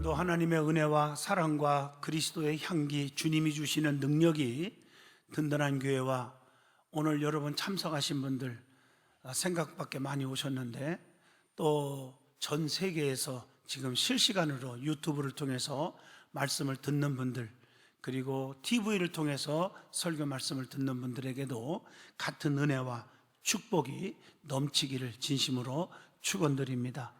오늘도 하나님의 은혜와 사랑과 그리스도의 향기, 주님이 주시는 능력이 든든한 교회와 오늘 여러분 참석하신 분들 생각밖에 많이 오셨는데 또 전 세계에서 지금 실시간으로 유튜브를 통해서 말씀을 듣는 분들, 그리고 TV를 통해서 설교 말씀을 듣는 분들에게도 같은 은혜와 축복이 넘치기를 진심으로 축원드립니다.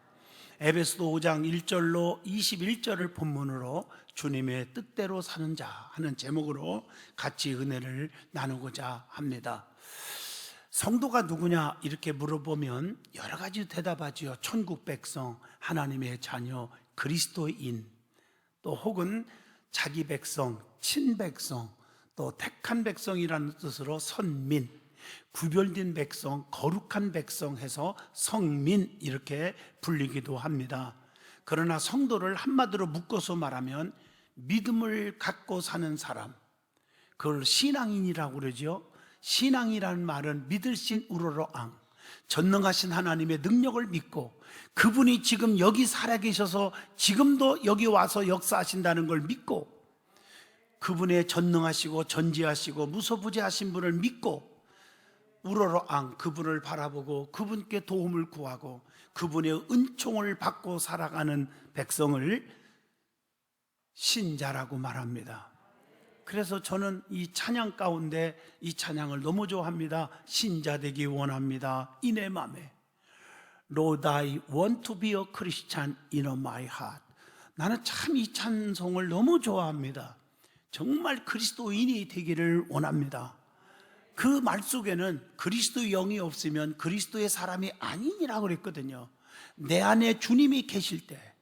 에베소서 5장 1절로 21절을 본문으로 주님의 뜻대로 사는 자 하는 제목으로 같이 은혜를 나누고자 합니다. 성도가 누구냐 이렇게 물어보면 여러 가지 대답하지요. 천국 백성, 하나님의 자녀, 그리스도인, 또 혹은 자기 백성, 친백성, 또 택한 백성이라는 뜻으로 선민, 구별된 백성, 거룩한 백성 해서 성민 이렇게 불리기도 합니다. 그러나 성도를 한마디로 묶어서 말하면 믿음을 갖고 사는 사람, 그걸 신앙인이라고 그러죠. 신앙이라는 말은 믿을신 우러러앙, 전능하신 하나님의 능력을 믿고 그분이 지금 여기 살아계셔서 지금도 여기 와서 역사하신다는 걸 믿고 그분의 전능하시고 전지하시고 무소부재하신 분을 믿고 우러러앙 그분을 바라보고 그분께 도움을 구하고 그분의 은총을 받고 살아가는 백성을 신자라고 말합니다. 그래서 저는 이 찬양 가운데 이 찬양을 너무 좋아합니다. 신자 되기 원합니다. In 내 맘에 Lord, I want to be a Christian in my heart. 나는 참 이 찬송을 너무 좋아합니다. 정말 그리스도인이 되기를 원합니다. 그 말 속에는 그리스도의 영이 없으면 그리스도의 사람이 아니니라고 그랬거든요. 내 안에 주님이 계실 때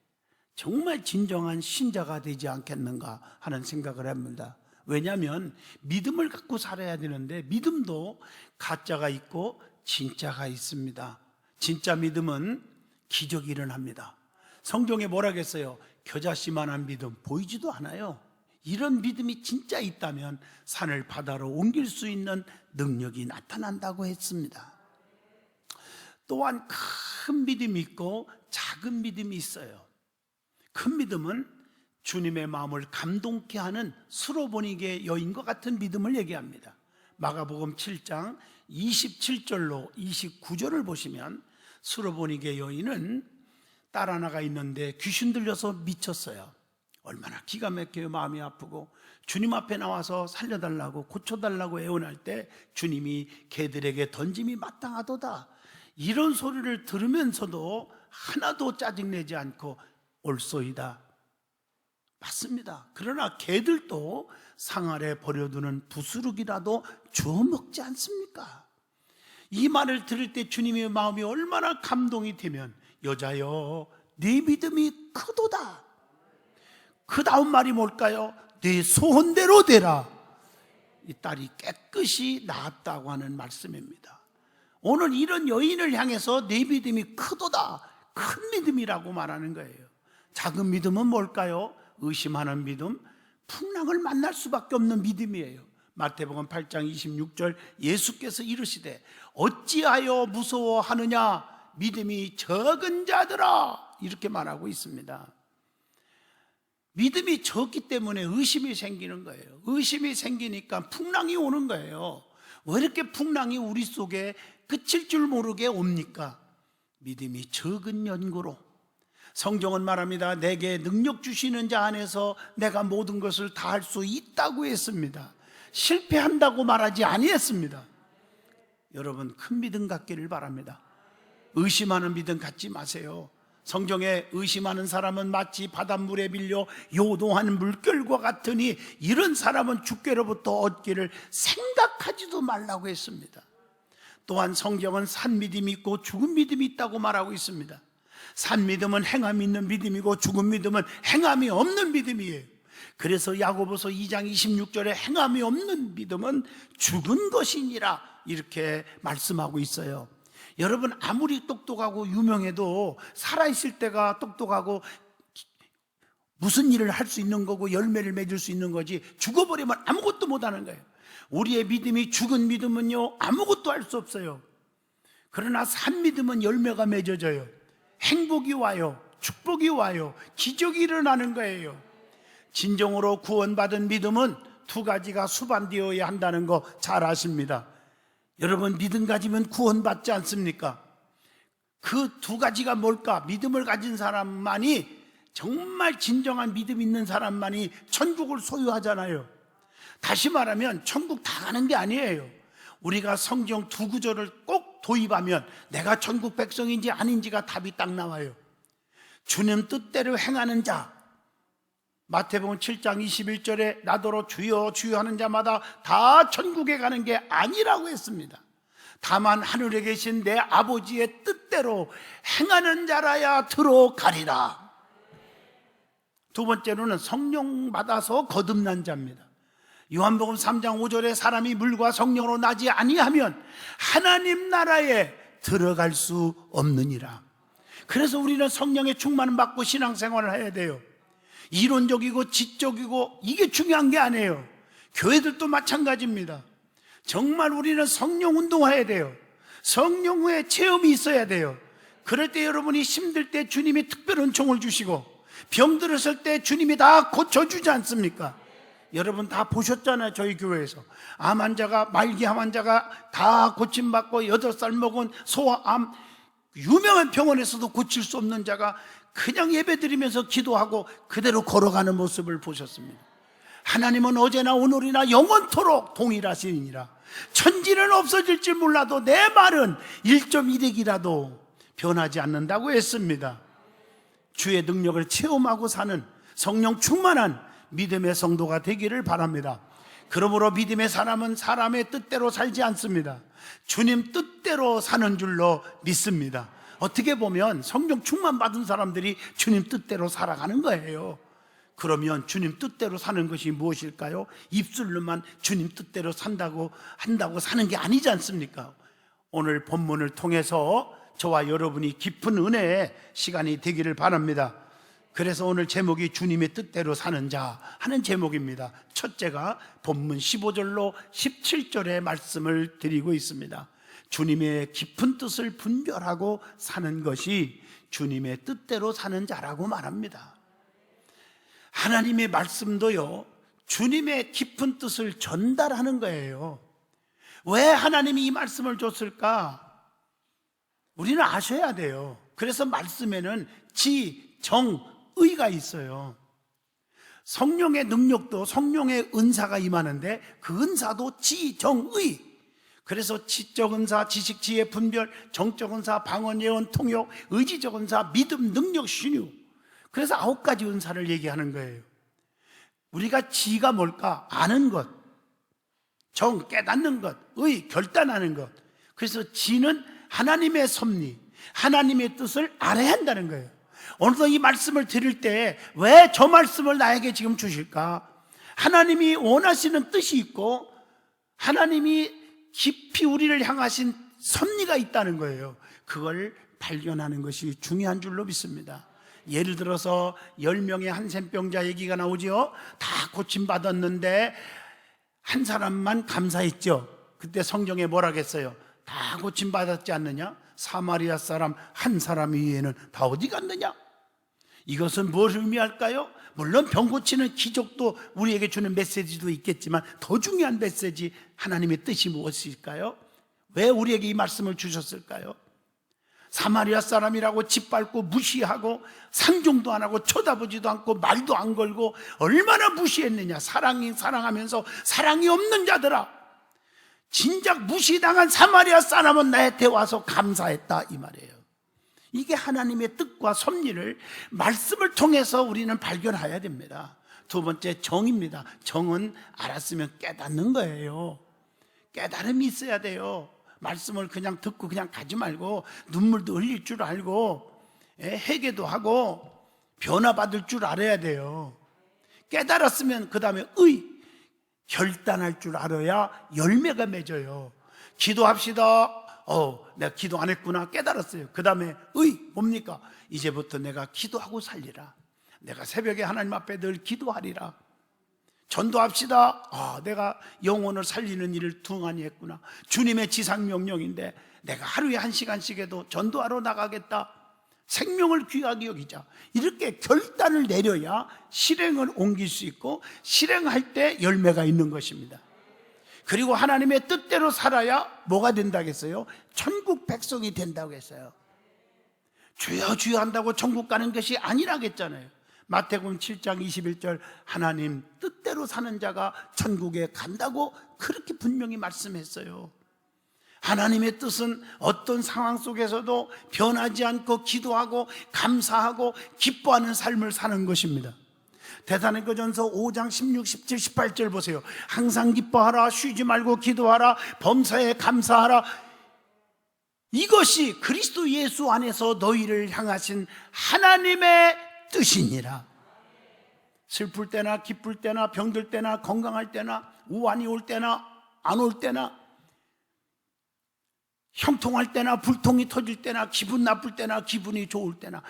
정말 진정한 신자가 되지 않겠는가 하는 생각을 합니다. 왜냐하면 믿음을 갖고 살아야 되는데 믿음도 가짜가 있고 진짜가 있습니다. 진짜 믿음은 기적이 일어납니다. 성경에 뭐라고 했어요? 겨자씨만한 믿음 보이지도 않아요. 이런 믿음이 진짜 있다면 산을 바다로 옮길 수 있는 능력이 나타난다고 했습니다. 또한 큰 믿음이 있고 작은 믿음이 있어요. 큰 믿음은 주님의 마음을 감동케 하는 스로보니게 여인과 같은 믿음을 얘기합니다. 마가복음 7장 27절로 29절을 보시면 스로보니게 여인은 딸 하나가 있는데 귀신 들려서 미쳤어요. 얼마나 기가 막혀요. 마음이 아프고 주님 앞에 나와서 살려달라고 고쳐달라고 애원할 때 주님이 개들에게 던짐이 마땅하도다, 이런 소리를 들으면서도 하나도 짜증내지 않고 옳소이다, 맞습니다. 그러나 개들도 상 아래 버려두는 부스룩이라도 주워 먹지 않습니까? 이 말을 들을 때 주님의 마음이 얼마나 감동이 되면 여자여 네 믿음이 크도다, 그 다음 말이 뭘까요? 네 소원대로 되라. 이 딸이 깨끗이 나았다고 하는 말씀입니다. 오늘 이런 여인을 향해서 네 믿음이 크도다, 큰 믿음이라고 말하는 거예요. 작은 믿음은 뭘까요? 의심하는 믿음, 풍랑을 만날 수밖에 없는 믿음이에요. 마태복음 8장 26절 예수께서 이르시되 어찌하여 무서워하느냐 믿음이 적은 자들아, 이렇게 말하고 있습니다. 믿음이 적기 때문에 의심이 생기는 거예요. 의심이 생기니까 풍랑이 오는 거예요. 왜 이렇게 풍랑이 우리 속에 그칠 줄 모르게 옵니까? 믿음이 적은 연고로. 성경은 말합니다. 내게 능력 주시는 자 안에서 내가 모든 것을 다 할 수 있다고 했습니다. 실패한다고 말하지 아니했습니다. 여러분 큰 믿음 갖기를 바랍니다. 의심하는 믿음 갖지 마세요. 성경에 의심하는 사람은 마치 바닷물에 밀려 요동한 물결과 같으니 이런 사람은 주께로부터 얻기를 생각하지도 말라고 했습니다. 또한 성경은 산 믿음이 있고 죽은 믿음이 있다고 말하고 있습니다. 산 믿음은 행함이 있는 믿음이고 죽은 믿음은 행함이 없는 믿음이에요. 그래서 야고보서 2장 26절에 행함이 없는 믿음은 죽은 것이니라 이렇게 말씀하고 있어요. 여러분 아무리 똑똑하고 유명해도 살아있을 때가 똑똑하고 무슨 일을 할 수 있는 거고 열매를 맺을 수 있는 거지, 죽어버리면 아무것도 못하는 거예요. 우리의 믿음이 죽은 믿음은요 아무것도 할 수 없어요. 그러나 산 믿음은 열매가 맺어져요. 행복이 와요. 축복이 와요. 기적이 일어나는 거예요. 진정으로 구원받은 믿음은 두 가지가 수반되어야 한다는 거 잘 아십니다. 여러분, 믿음 가지면 구원받지 않습니까? 그 두 가지가 뭘까? 믿음을 가진 사람만이, 정말 진정한 믿음 있는 사람만이 천국을 소유하잖아요. 다시 말하면 천국 다 가는 게 아니에요. 우리가 성경 두 구절을 꼭 도입하면 내가 천국 백성인지 아닌지가 답이 딱 나와요. 주님 뜻대로 행하는 자, 마태복음 7장 21절에 나더러 주여 주여 하는 자마다 다 천국에 가는 게 아니라고 했습니다. 다만 하늘에 계신 내 아버지의 뜻대로 행하는 자라야 들어가리라. 두 번째로는 성령 받아서 거듭난 자입니다. 요한복음 3장 5절에 사람이 물과 성령으로 나지 아니하면 하나님 나라에 들어갈 수 없느니라. 그래서 우리는 성령의 충만을 받고 신앙생활을 해야 돼요. 이론적이고 지적이고 이게 중요한 게 아니에요. 교회들도 마찬가지입니다. 정말 우리는 성령 운동해야 돼요. 성령의 체험이 있어야 돼요. 그럴 때 여러분이 힘들 때 주님이 특별한 은총을 주시고, 병 들었을 때 주님이 다 고쳐주지 않습니까? 여러분 다 보셨잖아요. 저희 교회에서 암 환자가, 말기암 환자가 다 고침받고 8살 먹은 소아암, 유명한 병원에서도 고칠 수 없는 자가 그냥 예배드리면서 기도하고 그대로 걸어가는 모습을 보셨습니다. 하나님은 어제나 오늘이나 영원토록 동일하시니라. 천지는 없어질지 몰라도 내 말은 1.1핵이라도 변하지 않는다고 했습니다. 주의 능력을 체험하고 사는 성령 충만한 믿음의 성도가 되기를 바랍니다. 그러므로 믿음의 사람은 사람의 뜻대로 살지 않습니다. 주님 뜻대로 사는 줄로 믿습니다. 어떻게 보면 성령 충만 받은 사람들이 주님 뜻대로 살아가는 거예요. 그러면 주님 뜻대로 사는 것이 무엇일까요? 입술로만 주님 뜻대로 한다고 사는 게 아니지 않습니까? 오늘 본문을 통해서 저와 여러분이 깊은 은혜의 시간이 되기를 바랍니다. 그래서 오늘 제목이 주님의 뜻대로 사는 자 하는 제목입니다. 첫째가 본문 15절로 17절의 말씀을 드리고 있습니다. 주님의 깊은 뜻을 분별하고 사는 것이 주님의 뜻대로 사는 자라고 말합니다. 하나님의 말씀도요, 주님의 깊은 뜻을 전달하는 거예요. 왜 하나님이 이 말씀을 줬을까? 우리는 아셔야 돼요. 그래서 말씀에는 지, 정, 의가 있어요. 성령의 능력도 성령의 은사가 임하는데 그 은사도 지, 정, 의. 그래서 지적 은사, 지식, 지혜, 분별, 정적 은사, 방언, 예언, 통역, 의지적 은사, 믿음, 능력, 신유. 그래서 9가지 은사를 얘기하는 거예요. 우리가 지가 뭘까? 아는 것, 정, 깨닫는 것, 의, 결단하는 것. 그래서 지는 하나님의 섭리, 하나님의 뜻을 알아야 한다는 거예요. 오늘도 이 말씀을 드릴 때 왜 저 말씀을 나에게 지금 주실까? 하나님이 원하시는 뜻이 있고 하나님이 깊이 우리를 향하신 섭리가 있다는 거예요. 그걸 발견하는 것이 중요한 줄로 믿습니다. 예를 들어서 10명의 한센병자 얘기가 나오죠. 다 고침받았는데 한 사람만 감사했죠. 그때 성경에 뭐라겠어요? 다 고침받았지 않느냐? 사마리아 사람 한 사람 이외에는 다 어디 갔느냐? 이것은 뭘 의미할까요? 물론 병 고치는 기적도 우리에게 주는 메시지도 있겠지만 더 중요한 메시지, 하나님의 뜻이 무엇일까요? 왜 우리에게 이 말씀을 주셨을까요? 사마리아 사람이라고 짓밟고 무시하고 상종도 안 하고 쳐다보지도 않고 말도 안 걸고 얼마나 무시했느냐. 사랑하면서 사랑이 없는 자들아, 진작 무시당한 사마리아 사람은 나한테 와서 감사했다, 이 말이에요. 이게 하나님의 뜻과 섭리를 말씀을 통해서 우리는 발견해야 됩니다. 두 번째, 정입니다. 정은 알았으면 깨닫는 거예요. 깨달음이 있어야 돼요. 말씀을 그냥 듣고 그냥 가지 말고 눈물도 흘릴 줄 알고 회개도 하고 변화받을 줄 알아야 돼요. 깨달았으면 그 다음에 의, 결단할 줄 알아야 열매가 맺어요. 기도합시다. 내가 기도 안 했구나, 깨달았어요. 그 다음에 의, 뭡니까? 이제부터 내가 기도하고 살리라. 내가 새벽에 하나님 앞에 늘 기도하리라. 전도합시다. 내가 영혼을 살리는 일을 둥하니 했구나. 주님의 지상명령인데 내가 하루에 1시간씩에도 전도하러 나가겠다. 생명을 귀하게 여기자. 이렇게 결단을 내려야 실행을 옮길 수 있고 실행할 때 열매가 있는 것입니다. 그리고 하나님의 뜻대로 살아야 뭐가 된다겠어요? 천국 백성이 된다고 했어요. 주여 주여 한다고 천국 가는 것이 아니라겠잖아요. 마태복음 7장 21절 하나님 뜻대로 사는 자가 천국에 간다고 그렇게 분명히 말씀했어요. 하나님의 뜻은 어떤 상황 속에서도 변하지 않고 기도하고 감사하고 기뻐하는 삶을 사는 것입니다. 데살로니가전서 5장 16, 17, 18절 보세요. 항상 기뻐하라, 쉬지 말고 기도하라, 범사에 감사하라. 이것이 그리스도 예수 안에서 너희를 향하신 하나님의 뜻이니라. 슬플 때나 기쁠 때나 병들 때나 건강할 때나 우환이 올 때나 안 올 때나 형통할 때나 불통이 터질 때나 기분 나쁠 때나 기분이 좋을 때나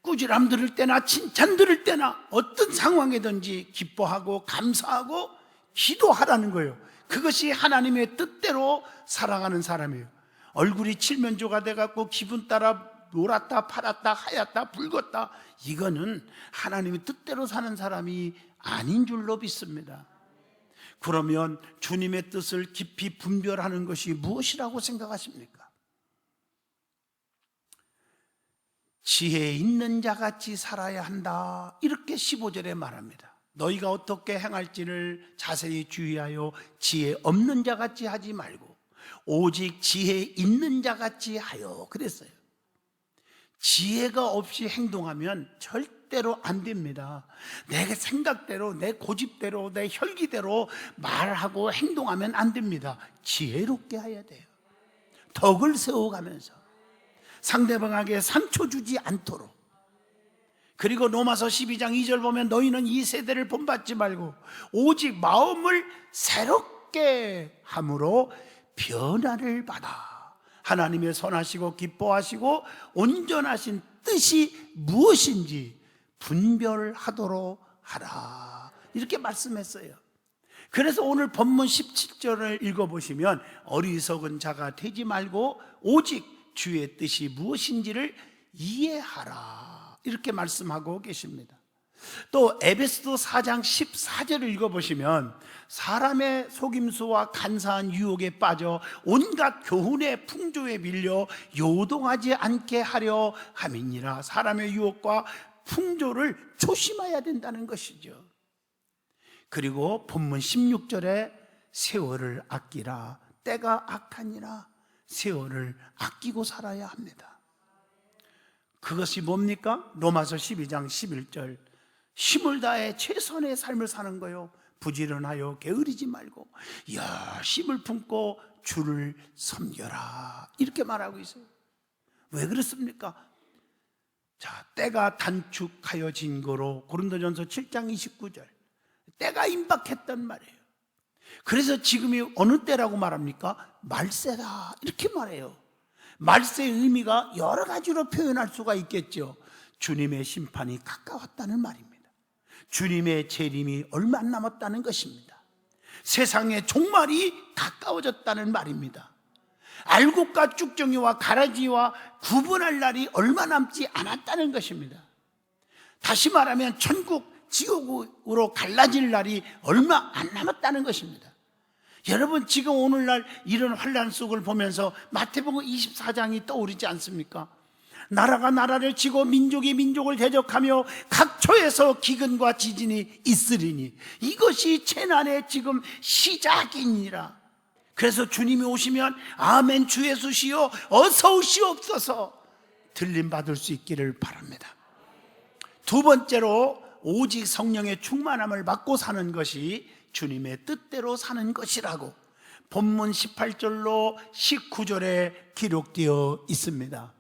꾸지람 들을 때나 칭찬 들을 때나 어떤 상황이든지 기뻐하고 감사하고 기도하라는 거예요. 그것이 하나님의 뜻대로 살아가는 사람이에요. 얼굴이 칠면조가 돼갖고 기분 따라 노랗다 파랗다 하얗다 붉었다, 이거는 하나님의 뜻대로 사는 사람이 아닌 줄로 믿습니다. 그러면 주님의 뜻을 깊이 분별하는 것이 무엇이라고 생각하십니까? 지혜 있는 자같이 살아야 한다, 이렇게 15절에 말합니다. 너희가 어떻게 행할지를 자세히 주의하여 지혜 없는 자같이 하지 말고 오직 지혜 있는 자같이 하여 그랬어요. 지혜가 없이 행동하면 절대로 안 됩니다. 내 생각대로, 내 고집대로, 내 혈기대로 말하고 행동하면 안 됩니다. 지혜롭게 해야 돼요. 덕을 세워가면서 상대방에게 상처 주지 않도록. 그리고 로마서 12장 2절 보면 너희는 이 세대를 본받지 말고 오직 마음을 새롭게 함으로 변화를 받아 하나님의 선하시고 기뻐하시고 온전하신 뜻이 무엇인지 분별하도록 하라, 이렇게 말씀했어요. 그래서 오늘 본문 17절을 읽어보시면 어리석은 자가 되지 말고 오직 주의 뜻이 무엇인지를 이해하라, 이렇게 말씀하고 계십니다. 또 에베소서 4장 14절을 읽어보시면 사람의 속임수와 간사한 유혹에 빠져 온갖 교훈의 풍조에 밀려 요동하지 않게 하려 함이니라. 사람의 유혹과 풍조를 조심해야 된다는 것이죠. 그리고 본문 16절에 세월을 아끼라, 때가 악하니라. 세월을 아끼고 살아야 합니다. 그것이 뭡니까? 로마서 12장 11절 힘을 다해 최선의 삶을 사는 거요, 부지런하여 게으르지 말고 열심을 품고 주를 섬겨라, 이렇게 말하고 있어요. 왜 그렇습니까? 자, 때가 단축하여진 거로 고린도전서 7장 29절 때가 임박했단 말이에요. 그래서 지금이 어느 때라고 말합니까? 말세다, 이렇게 말해요. 말세의 의미가 여러 가지로 표현할 수가 있겠죠. 주님의 심판이 가까웠다는 말입니다. 주님의 재림이 얼마 안 남았다는 것입니다. 세상의 종말이 가까워졌다는 말입니다. 알곡과 쭉정이와 가라지와 구분할 날이 얼마 남지 않았다는 것입니다. 다시 말하면 천국, 지옥으로 갈라질 날이 얼마 안 남았다는 것입니다. 여러분, 지금 오늘날 이런 환란 속을 보면서 마태복음 24장이 떠오르지 않습니까? 나라가 나라를 치고 민족이 민족을 대적하며 각처에서 기근과 지진이 있으리니 이것이 재난의 지금 시작이니라. 그래서 주님이 오시면 아멘 주 예수시여 어서 오시옵소서 들림 받을 수 있기를 바랍니다. 두 번째로 오직 성령의 충만함을 받고 사는 것이 주님의 뜻대로 사는 것이라고 본문 18절로 19절에 기록되어 있습니다.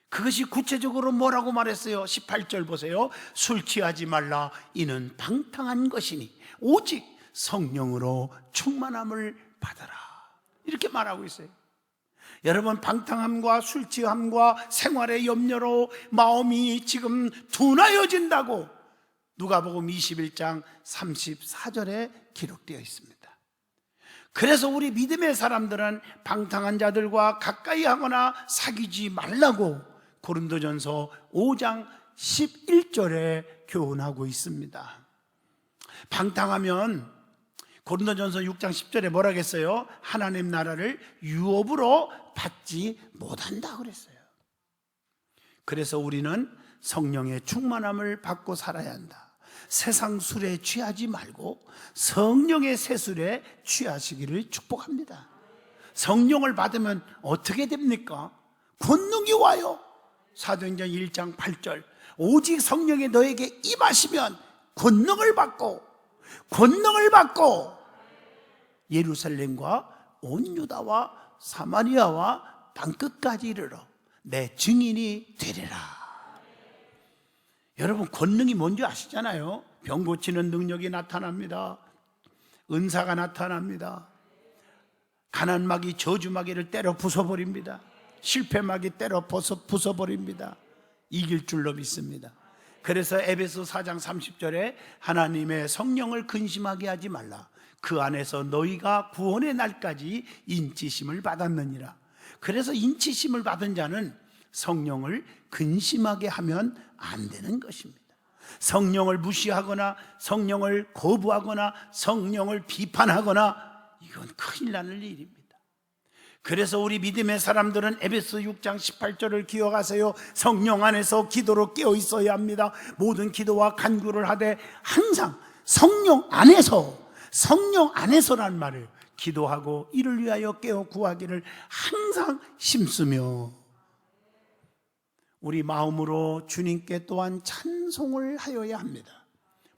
그것이 구체적으로 뭐라고 말했어요? 18절 보세요. 술 취하지 말라, 이는 방탕한 것이니 오직 성령으로 충만함을 받아라, 이렇게 말하고 있어요. 여러분, 방탕함과 술 취함과 생활의 염려로 마음이 지금 둔하여진다고 누가복음 21장 34절에 기록되어 있습니다. 그래서 우리 믿음의 사람들은 방탕한 자들과 가까이 하거나 사귀지 말라고 고린도전서 5장 11절에 교훈하고 있습니다. 방탕하면 고린도전서 6장 10절에 뭐라겠어요? 하나님 나라를 유업으로 받지 못한다 그랬어요. 그래서 우리는 성령의 충만함을 받고 살아야 한다. 세상 술에 취하지 말고 성령의 새술에 취하시기를 축복합니다. 성령을 받으면 어떻게 됩니까? 권능이 와요. 사도행전 1장 8절, 오직 성령이 너에게 임하시면 권능을 받고 예루살렘과 온 유다와 사마리아와 땅끝까지 이르러 내 증인이 되리라. 여러분, 권능이 뭔지 아시잖아요. 병 고치는 능력이 나타납니다. 은사가 나타납니다. 가난마귀 저주마귀를 때려 부숴버립니다. 실패마귀 때려 부숴버립니다. 이길 줄로 믿습니다. 그래서 에베소 4장 30절에 하나님의 성령을 근심하게 하지 말라. 그 안에서 너희가 구원의 날까지 인치심을 받았느니라. 그래서 인치심을 받은 자는 성령을 근심하게 하면 안 되는 것입니다. 성령을 무시하거나 성령을 거부하거나 성령을 비판하거나 이건 큰일 나는 일입니다. 그래서 우리 믿음의 사람들은 에베소 6장 18절을 기억하세요. 성령 안에서 기도로 깨어 있어야 합니다. 모든 기도와 간구를 하되 항상 성령 안에서란 말을 기도하고 이를 위하여 깨어 구하기를 항상 힘쓰며 우리 마음으로 주님께 또한 찬송을 하여야 합니다.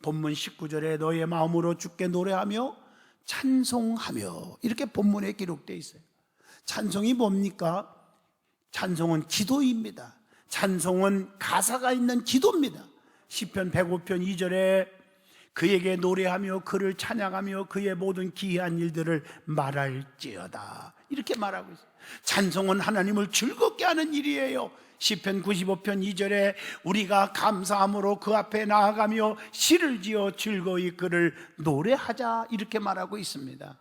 본문 19절에 너의 마음으로 주께 노래하며 찬송하며 이렇게 본문에 기록되어 있어요. 찬송이 뭡니까? 찬송은 기도입니다. 찬송은 가사가 있는 기도입니다. 시편 105편 2절에 그에게 노래하며 그를 찬양하며 그의 모든 기이한 일들을 말할지어다 이렇게 말하고 있어요. 찬송은 하나님을 즐겁게 하는 일이에요. 시편 95편 2절에 우리가 감사함으로 그 앞에 나아가며 시를 지어 즐거이 그를 노래하자 이렇게 말하고 있습니다.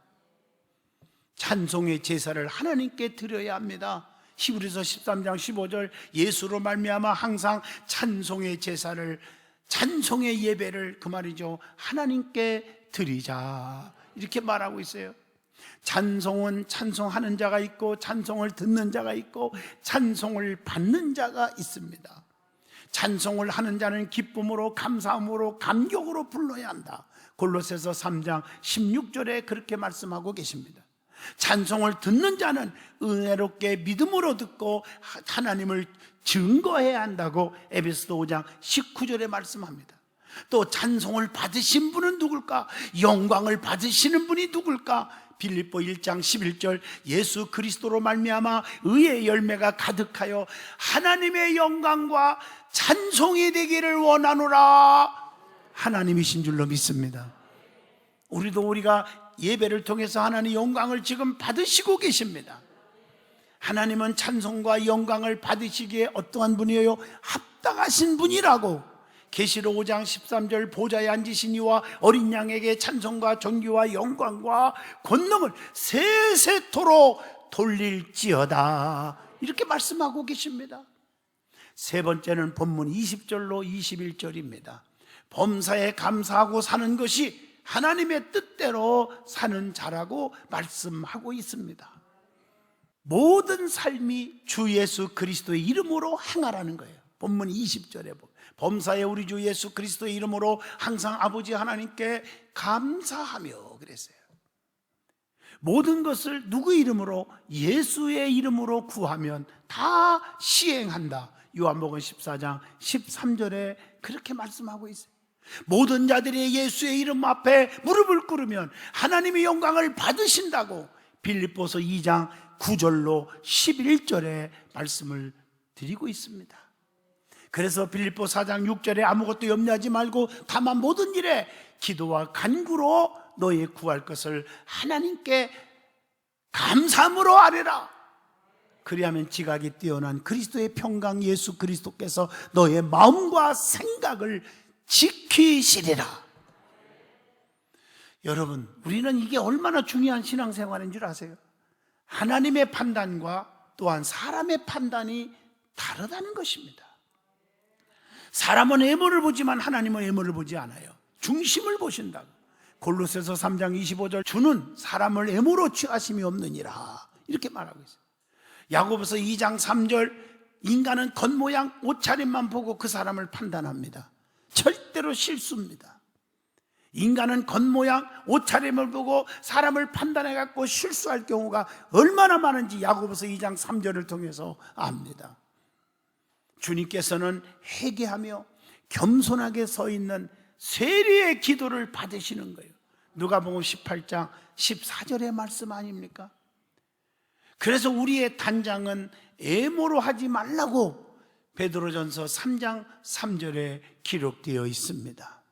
찬송의 제사를 하나님께 드려야 합니다. 히브리서 13장 15절 예수로 말미암아 항상 찬송의 제사를 찬송의 예배를 그 말이죠 하나님께 드리자 이렇게 말하고 있어요. 찬송은 찬송하는 자가 있고 찬송을 듣는 자가 있고 찬송을 받는 자가 있습니다. 찬송을 하는 자는 기쁨으로 감사함으로 감격으로 불러야 한다. 골로새서 3장 16절에 그렇게 말씀하고 계십니다. 찬송을 듣는 자는 은혜롭게 믿음으로 듣고 하나님을 증거해야 한다고 에베소서 5장 19절에 말씀합니다. 또 찬송을 받으신 분은 누굴까? 영광을 받으시는 분이 누굴까? 빌립보 1장 11절 예수 그리스도로 말미암아 의의 열매가 가득하여 하나님의 영광과 찬송이 되기를 원하노라. 하나님이신 줄로 믿습니다. 우리가 예배를 통해서 하나님의 영광을 지금 받으시고 계십니다. 하나님은 찬송과 영광을 받으시기에 어떠한 분이에요? 합당하신 분이라고 계시록 5장 13절 보좌에 앉으신 이와 어린 양에게 찬송과 존귀와 영광과 권능을 세세토록 돌릴지어다 이렇게 말씀하고 계십니다. 세 번째는 본문 20절로 21절입니다. 범사에 감사하고 사는 것이 하나님의 뜻대로 사는 자라고 말씀하고 있습니다. 모든 삶이 주 예수 그리스도의 이름으로 행하라는 거예요. 본문 20절에 보면 범사에 우리 주 예수 그리스도의 이름으로 항상 아버지 하나님께 감사하며 그랬어요. 모든 것을 누구 이름으로? 예수의 이름으로 구하면 다 시행한다. 요한복음 14장 13절에 그렇게 말씀하고 있어요. 모든 자들이 예수의 이름 앞에 무릎을 꿇으면 하나님의 영광을 받으신다고 빌립보서 2장 9절로 11절에 말씀을 드리고 있습니다. 그래서 빌립보 4장 6절에 아무것도 염려하지 말고 다만 모든 일에 기도와 간구로 너희 구할 것을 하나님께 감사함으로 아뢰라. 그리하면 지각이 뛰어난 그리스도의 평강 예수 그리스도께서 너의 마음과 생각을 지키시리라. 여러분, 우리는 이게 얼마나 중요한 신앙생활인 줄 아세요? 하나님의 판단과 또한 사람의 판단이 다르다는 것입니다. 사람은 외모를 보지만 하나님은 외모를 보지 않아요. 중심을 보신다고. 골로새서 3장 25절, 주는 사람을 외모로 취하심이 없느니라, 이렇게 말하고 있어요. 야고보서 2장 3절, 인간은 겉모양 옷차림만 보고 그 사람을 판단합니다. 절대로 실수입니다. 인간은 겉모양 옷차림을 보고 사람을 판단해 갖고 실수할 경우가 얼마나 많은지 야고보서 2장 3절을 통해서 압니다. 주님께서는 회개하며 겸손하게 서 있는 세리의 기도를 받으시는 거예요. 누가복음 18장 14절의 말씀 아닙니까? 그래서 우리의 단장은 애모로 하지 말라고 베드로전서 3장 3절에 기록되어 있습니다.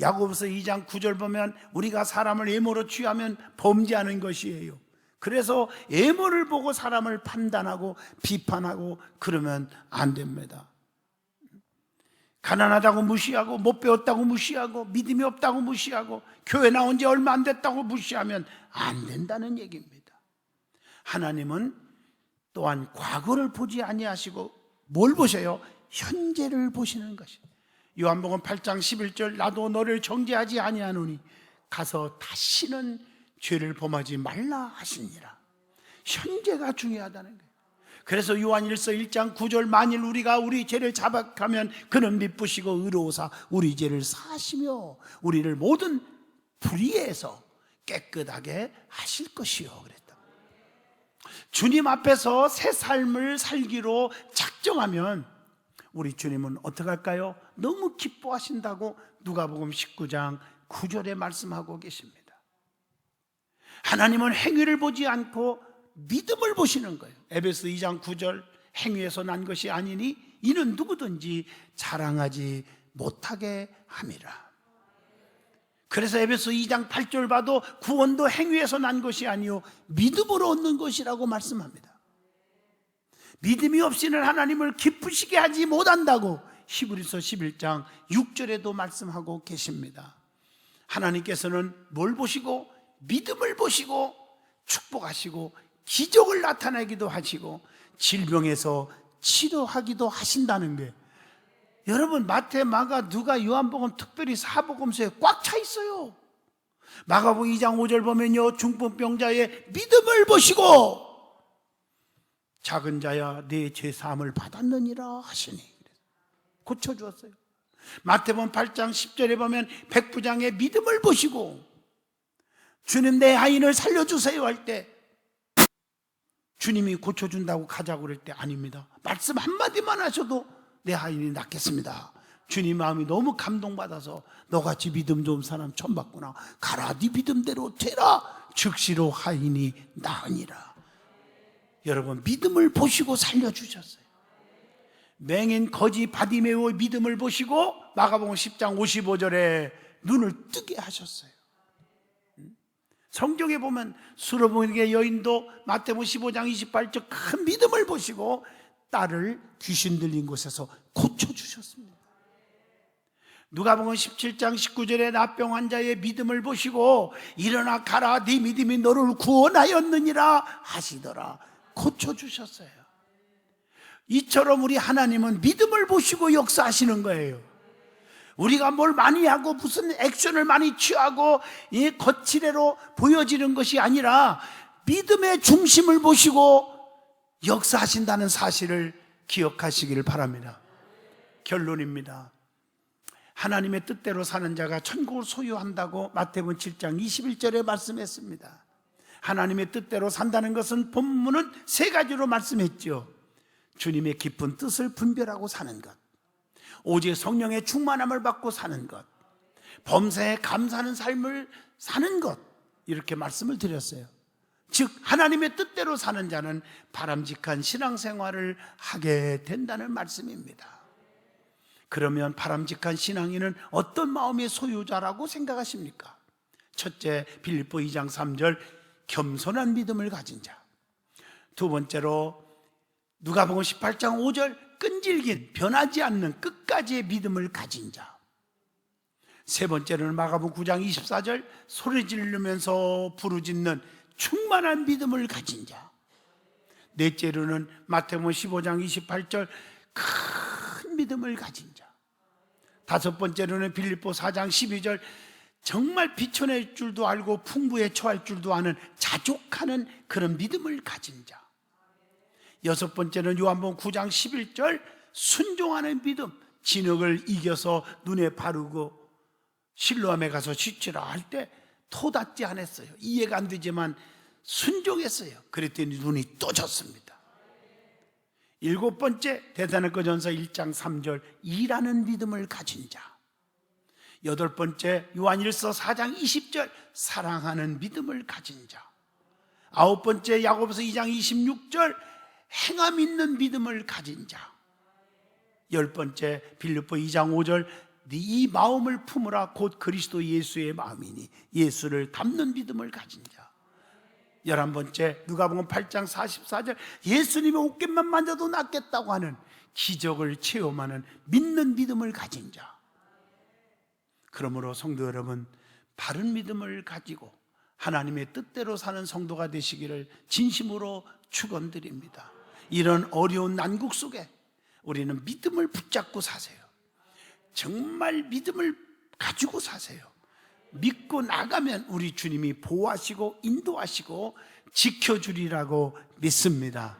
야고보서 2장 9절 보면 우리가 사람을 애모로 취하면 범죄하는 것이에요. 그래서 애모를 보고 사람을 판단하고 비판하고 그러면 안 됩니다. 가난하다고 무시하고 못 배웠다고 무시하고 믿음이 없다고 무시하고 교회 나온 지 얼마 안 됐다고 무시하면 안 된다는 얘기입니다. 하나님은 또한 과거를 보지 아니하시고 뭘 보세요? 현재를 보시는 것입니다. 요한복음 8장 11절, 나도 너를 정죄하지 아니하노니 가서 다시는 죄를 범하지 말라 하시니라. 현재가 중요하다는 거예요. 그래서 요한일서 1장 9절, 만일 우리가 우리 죄를 자백하면 그는 미쁘시고 의로우사 우리 죄를 사하시며 우리를 모든 불의에서 깨끗하게 하실 것이요, 그랬다. 주님 앞에서 새 삶을 살기로 작정하면 우리 주님은 어떻게 할까요? 너무 기뻐하신다고 누가복음 19장 9절에 말씀하고 계십니다. 하나님은 행위를 보지 않고 믿음을 보시는 거예요. 에베소 2장 9절, 행위에서 난 것이 아니니 이는 누구든지 자랑하지 못하게 함이라. 그래서 에베소 2장 8절 봐도 구원도 행위에서 난 것이 아니요 믿음으로 얻는 것이라고 말씀합니다. 믿음이 없이는 하나님을 기쁘시게 하지 못한다고 히브리서 11장 6절에도 말씀하고 계십니다. 하나님께서는 뭘 보시고? 믿음을 보시고 축복하시고 기적을 나타내기도 하시고 질병에서 치료하기도 하신다는 게, 여러분 마태, 마가, 누가, 요한복음, 특별히 사복음서에 꽉 차 있어요. 마가복음 2장 5절 보면요, 중풍병자의 믿음을 보시고 작은 자야 내 죄사함을 받았느니라 하시니 고쳐주었어요. 마태복음 8장 10절에 보면 백부장의 믿음을 보시고 주님 내 아이를 살려주세요 할 때 주님이 고쳐준다고 가자고 그럴 때 아닙니다. 말씀 한마디만 하셔도 내 아이는 낫겠습니다. 주님 마음이 너무 감동받아서 너같이 믿음 좋은 사람 처음 봤구나, 가라 네 믿음대로 되라, 즉시로 하인이 나으니라. 여러분 믿음을 보시고 살려주셨어요. 맹인 거지 바디메오의 믿음을 보시고 마가복음 10장 55절에 눈을 뜨게 하셨어요. 성경에 보면 수로보니게 여인도 마태복음 15장 28절 큰 믿음을 보시고 딸을 귀신 들린 곳에서 고쳐주셨습니다. 누가복음 17장 19절에 나병 환자의 믿음을 보시고 일어나 가라 네 믿음이 너를 구원하였느니라 하시더라, 고쳐주셨어요. 이처럼 우리 하나님은 믿음을 보시고 역사하시는 거예요. 우리가 뭘 많이 하고 무슨 액션을 많이 취하고 거칠애로 보여지는 것이 아니라 믿음의 중심을 보시고 역사하신다는 사실을 기억하시기를 바랍니다. 결론입니다. 하나님의 뜻대로 사는 자가 천국을 소유한다고 마태복음 7장 21절에 말씀했습니다. 하나님의 뜻대로 산다는 것은 본문은 세 가지로 말씀했죠. 주님의 깊은 뜻을 분별하고 사는 것, 오직 성령의 충만함을 받고 사는 것, 범사에 감사하는 삶을 사는 것, 이렇게 말씀을 드렸어요. 즉 하나님의 뜻대로 사는 자는 바람직한 신앙생활을 하게 된다는 말씀입니다. 그러면 바람직한 신앙인은 어떤 마음의 소유자라고 생각하십니까? 첫째, 빌립보 2장 3절 겸손한 믿음을 가진 자. 두 번째로 누가복음 18장 5절 끈질긴 변하지 않는 끝까지의 믿음을 가진 자. 세 번째로는 마가복음 9장 24절 소리 지르면서 부르짖는 충만한 믿음을 가진 자. 넷째로는 마태복음 15장 28절 큰 믿음을 가진 자. 다섯 번째로는 빌립보 4장 12절 정말 비천할 줄도 알고 풍부에 처할 줄도 아는 자족하는 그런 믿음을 가진 자. 여섯 번째는 요한복음 9장 11절 순종하는 믿음. 진흙을 이겨서 눈에 바르고 실로암에 가서 씻으라 할 때 토닫지 않았어요. 이해가 안 되지만 순종했어요. 그랬더니 눈이 떠졌습니다. 일곱 번째 데살로니가전서 1장 3절 일하는 믿음을 가진 자. 여덟 번째 요한일서 4장 20절 사랑하는 믿음을 가진 자. 아홉 번째 야고보서 2장 26절 행함 있는 믿음을 가진 자. 열 번째 빌립보 2장 5절 이 마음을 품으라 곧 그리스도 예수의 마음이니 예수를 닮는 믿음을 가진 자. 11번째 누가복음 8장 44절 예수님의 옷깃만 만져도 낫겠다고 하는 기적을 체험하는 믿는 믿음을 가진 자. 그러므로 성도 여러분, 바른 믿음을 가지고 하나님의 뜻대로 사는 성도가 되시기를 진심으로 축원드립니다. 이런 어려운 난국 속에 우리는 믿음을 붙잡고 사세요. 정말 믿음을 가지고 사세요. 믿고 나가면 우리 주님이 보호하시고 인도하시고 지켜주리라고 믿습니다.